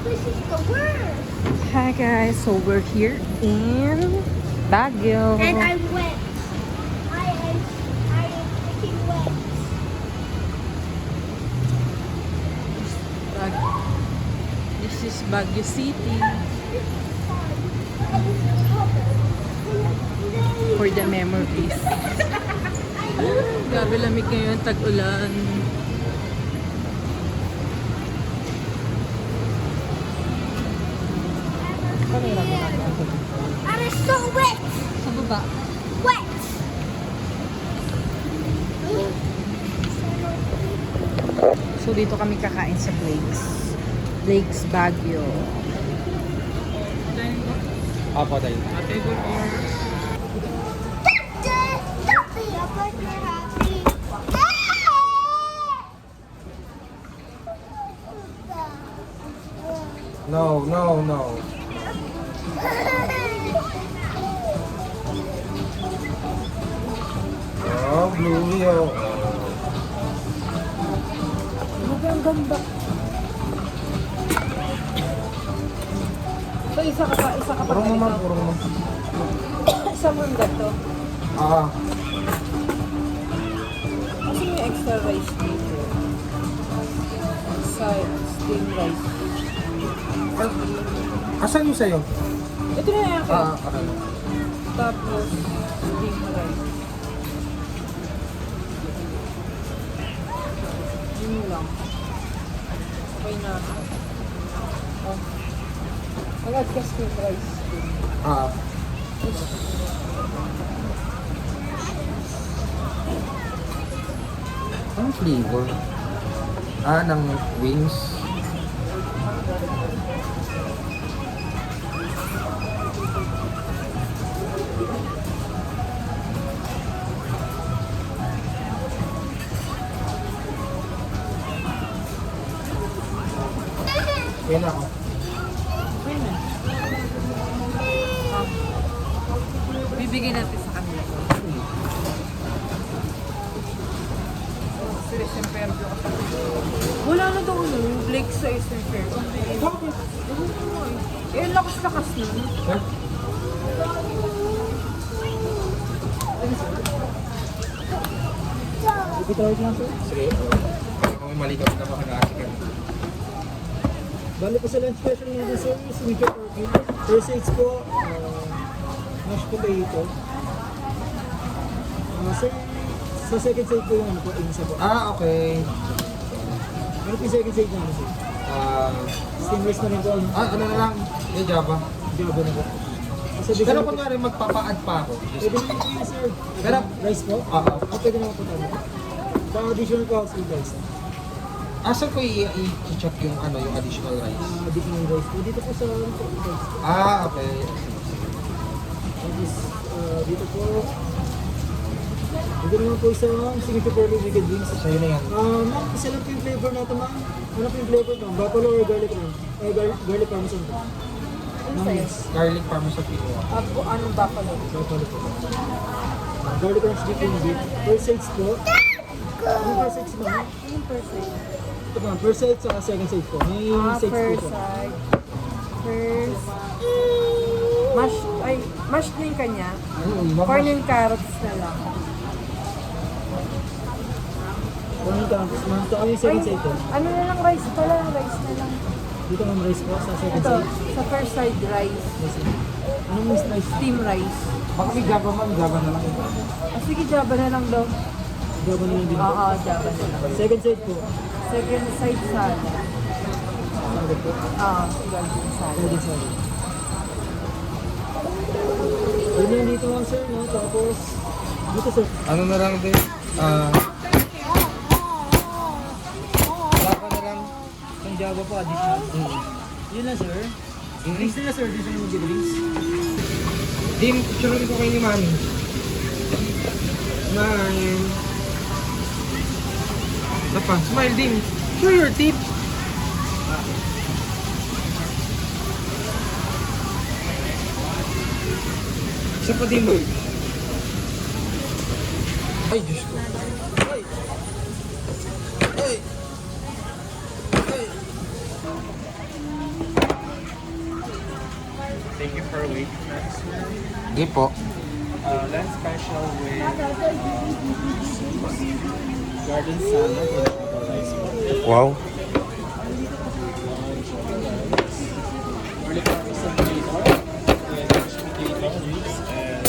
This is the worst. Hi guys, so we're here in Baguio. And I'm wet. I am freaking wet. This is Baguio City for the memories. Grabe lamig ngayon, tag-ulan. I'm so wet. Sa baba. Wet. So dito kami kakain sa Blake's Baguio. Apa tayo? No, no, no. Oh, Bluey, oh. Ang ganda. So isa ka pa Purong naman, purong naman. Isa mo yung gato. Ah, Kasi may extra rice dito. Side, steam rice. asan yung sa'yo? Ito na yung Ah, okay. Tapos, steam rice. Yun lang. Okay na. Oh. Mag-add ka steam rice. Ah, anong flavor? Ah, ng wings. Yan ako. Okay na. Bibigay natin sa kanila. Wala na daw ano, yung Blake sa isang fair. Bakit? Eh, lakas-lakas nun. Eh? Ipitawid lang sir. Sige, kung may mali ka na makakasikan. Bali po sa lunch special natin sir, sweet turkey. First aids po, mashed potato. Sir, sa second side po yung ano po, inisa po. Ah, okay. Ano po yung second side namin sir? Ah, Steam rice na rin po, ano? ano na lang, yung Java. Java na po. Sa Pero dessert po, kunwari magpapa-add pa ako. pwede naman po yun sir. Pero, Rice po? Pwede naman po tayo. Sa additional po ako sweet rice. asan ko i-check yung ano, yung additional rice? Additional rice po. Dito po sa ano po, rice. Ah, okay. Tapos, dito po, ito naman po isang signature pearly wicked wings. Sa'yo na yan. Ma'am, isa lang po yung flavor natin ma'am. Ano po yung flavor ma'am? Buffalo or garlic ma'am? Garlic parmesan po. Ano sa'yo? Garlic parmesan pito. Anong buffalo? Buffalo po. Garlic orange beef yung beef. First sides po. Anong first sides ma'am? Yung first side. Ito ma'am, first side sa second side po. May sides po First po. side. First. Mashed na yung kanya. Corn and carrots na lang. Kung yung campus ma'am, ito yung second side po. Ano na lang rice pala? Rice na lang. Dito ma'am rice po sa second Ito, side. sa first side rice. Yes, ma'am. Anong miss rice? Steam rice. Baka may Java man, Java na lang. Sige, Java na lang daw. Java na lang din po. Oo, Java na lang. Second side po. Second side salad. Salad po. Golden salad. Golden salad. Yun yan dito lang sir, no? Tapos, dito sir. Ano na lang din? Java na lang. Ang Java po, additional. Yun lang sir. Drinks nila sir, dito yung drinks. Dim, picture ko kayo ni Mami. Smile. Isa pa, smile Dim. Show your teeth. Isa pa Dim. Ay, Diyos ko. Ay. Ay. Ay. Thank you for waiting, sir. Hindi po. Lunch special with garden salad with the rice bowl. Wow. Early harvest of potato with mashed potato, ribs, and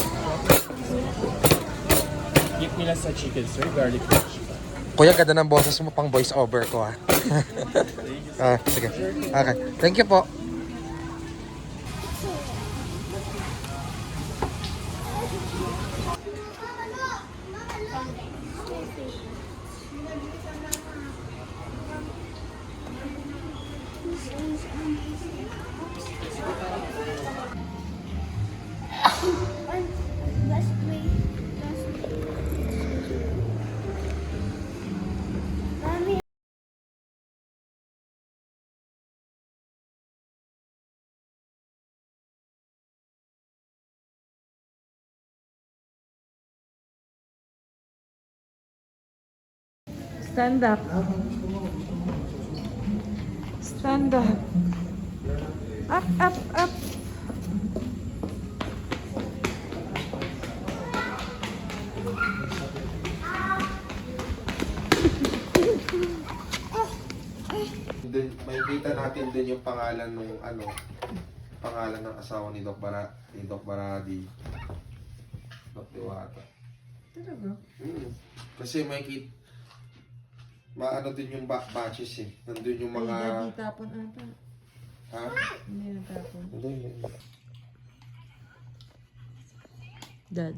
gift nila sa chicken, sir. Garlic fish. Kuya, ganda ng boses mo pang voice over ko ha. Sige. Okay. Thank you po. Last week. Mommy. Stand up. Stand up. Up, up, up. Then, makikita natin din yung pangalan ng pangalan ng asawa ni Doc Baradi. Doc Diwata. Talaga? Kasi makikita maano din yung batches eh. Nandun yung mga... Ay, tapon ata. Ha? Hindi natapon. Hindi. Dad.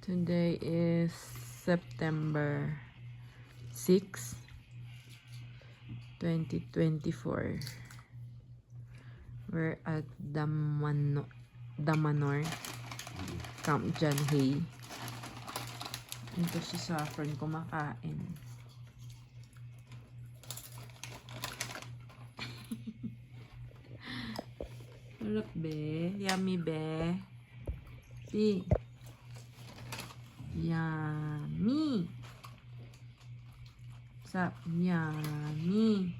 Today is September 6, 2024. We're at Damanor, Camp John Hay. Ito si Saffron kumakain. Sarap be. Yummy be. Si. Yummy. Yummy.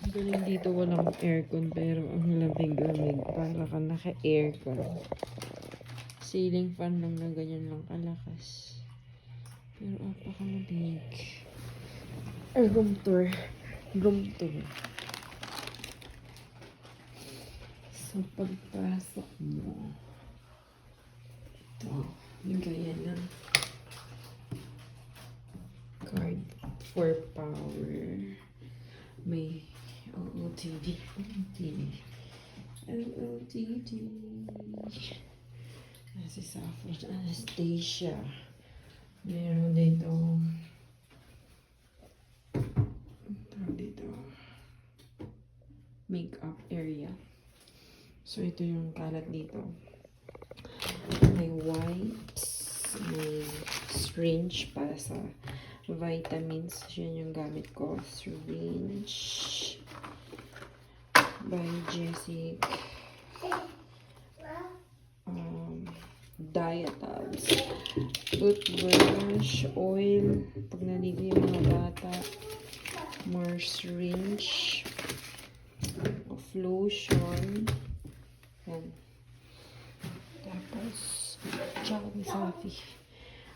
Ang galing dito walang aircon pero ang lamig-lamig. Para ka naka-aircon. Ceiling fan lang na ganyan lang kalakas. Pero apakalamig. Room tour. Room tour. So, pagpasok mo, ito, ligayan ng card for power. May LOTD. LOTD. Si Saffron Anastasia. Meron dito. Tawag dito. Makeup area. So, ito yung kalat dito. May wipes. May syringe para sa vitamins. Yan yung gamit ko. Syringe. By Jessic. Dietals. Toothbrush. Oil. Pag naligo yung mga bata. More syringe. Lotion. Yan. Tapos, tsaka ni Safi.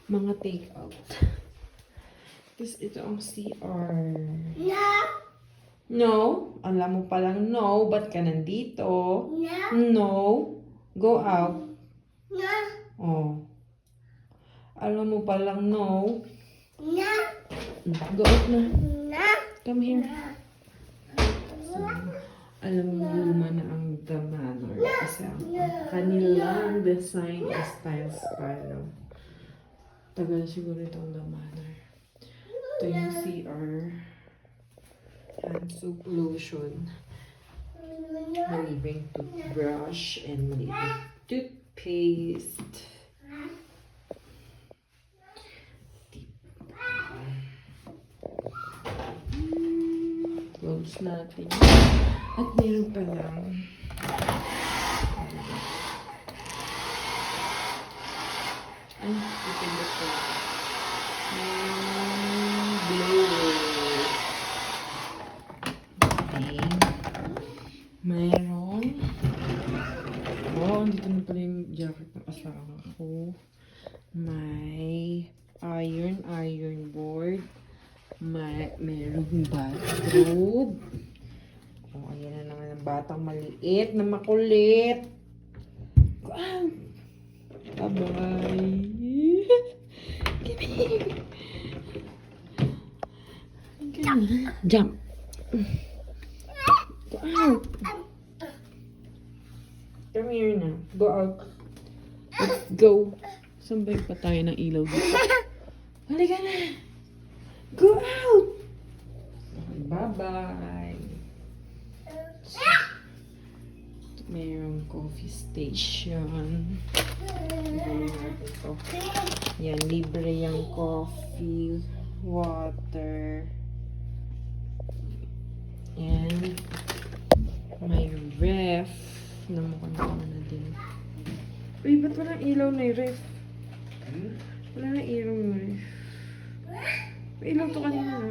Mga take out. Tapos, ito ang CR. No. No? Alam mo palang no. Ba't ka nandito? No. No. Go out. No. Oh. Alam mo palang no. No. Go out na. No. Come here. Alam mo luma na ang The Manor kasi ang kanilang design is styles palo. Tagal siguro itong The Manor. Ito yung CR. Hand soap lotion. Malibing toothbrush and malibing toothpaste. Close natin. At meron pa lang. Ay, ipindot ko. Blue. Okay. Mayroon. Andito na pala yung jacket ng asawa ko. May iron board. Merong bathrobe. Ayan na naman ang batang maliit na makulit. Wow! Bye-bye. Jump. Go out. Come here na. Go out. Let's go. Sambay pa tayo ng ilaw dito. Halika na. Go out. Bye-bye. Mayroong coffee station. Yan, libre yung coffee, water. And may ref na mukhang na din. Uy, ba't walang ilaw na yung ref? Wala na ilaw yung ref. May ilaw to kanina.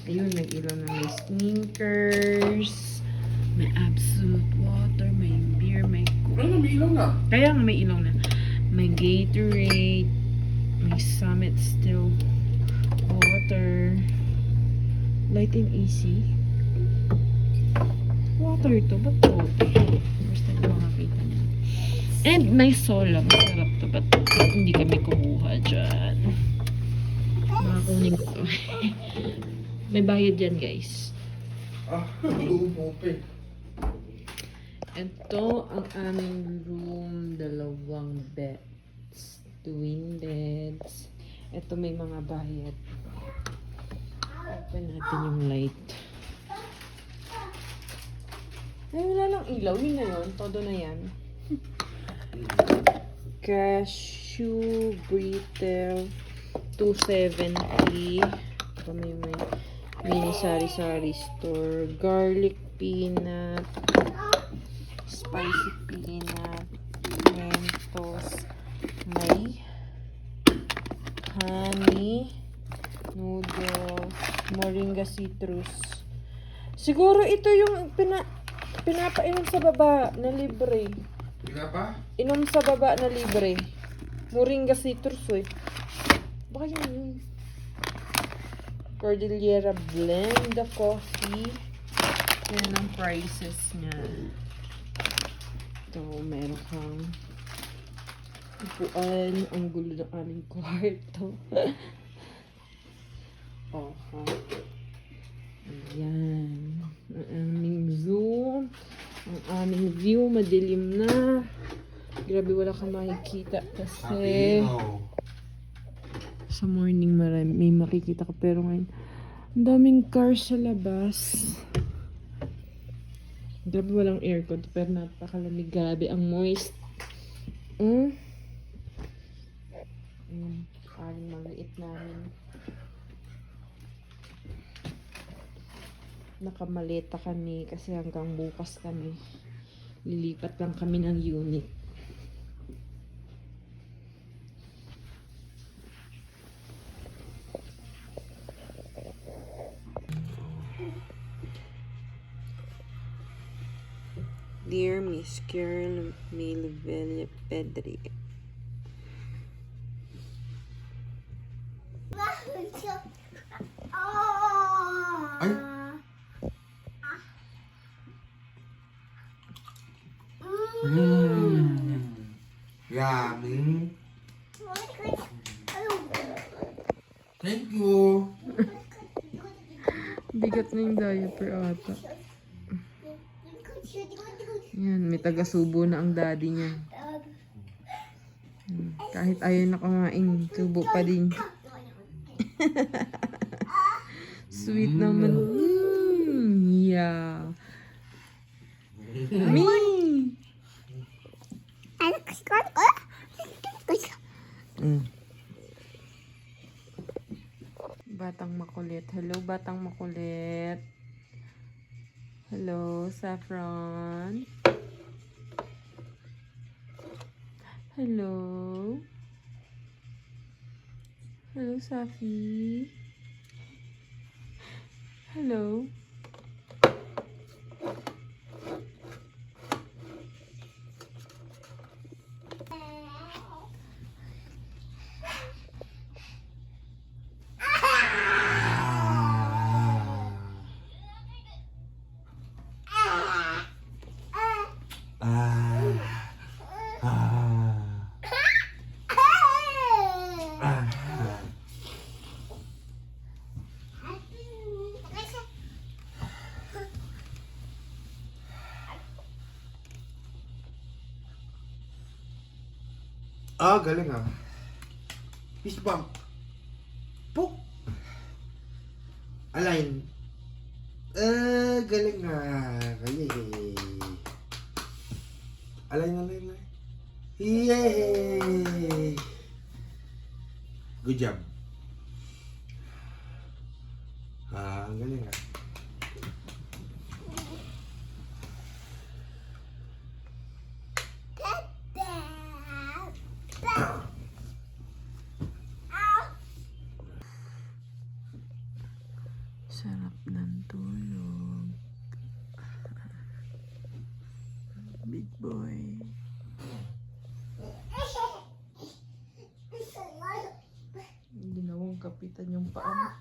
Ayun, may ilaw na may sneakers. May Absolute water, may beer, may coke. Ano, may ilaw na? Kaya nga may ilaw na. May Gatorade, may Summit Still water, light and AC. Water to, ba't water? First time ko makakita niya. And may sola, masarap to, ba't hindi kami kumuha dyan? Makakunin ko to. May bayad dyan, guys. Lumope. Ito ang aming room, 2 beds, twin beds. Ito may mga bayad. Open natin yung light. Ay, wala lang ilaw. Yun na yun. Todo na yan. Cashew Brittle 270. Ito may mini sari-sari store. Garlic peanut. Spicy peanut, Mentos, may honey, noodles, moringa citrus. Siguro ito yung pinapainom sa baba na libre. Pinapa? Inom sa baba na libre. Moringa citrus eh. Baka yun. Cordillera blend the coffee. Yan ang prices niya. Ito, meron kang upuan. Ang gulo ng aming kwarto. Ayan. Ang aming zoom. Ang aming view. Madilim na. Grabe, wala kang makikita. Kasi sa morning may makikita ka. Pero ngayon, ang daming cars sa labas. Grabe walang aircon pero napakalamig. Grabe ang moist. Aling maliit namin. Nakamaleta kami kasi hanggang bukas kami. Lilipat lang kami ng unit. Dear Miss Karen Milvella Pedri. Ay! Yummy. Thank you. Bigat na yung diaper ata. Yan, may taga-subo na ang daddy niya. Kahit ayaw na kumain, subo pa din. Sweet naman. Yeah. Me! Batang makulit. Hello, batang makulit. Hello, Saffron. Hello. Hello, Safi. Hello. Ah, galing ah. Fist bump. Puk. Align. Galing ah. Yay. Align. Yay! Good job. Ang galing ah. Sarap ng tulog. Big boy. Ginawang kapitan yung paa mo.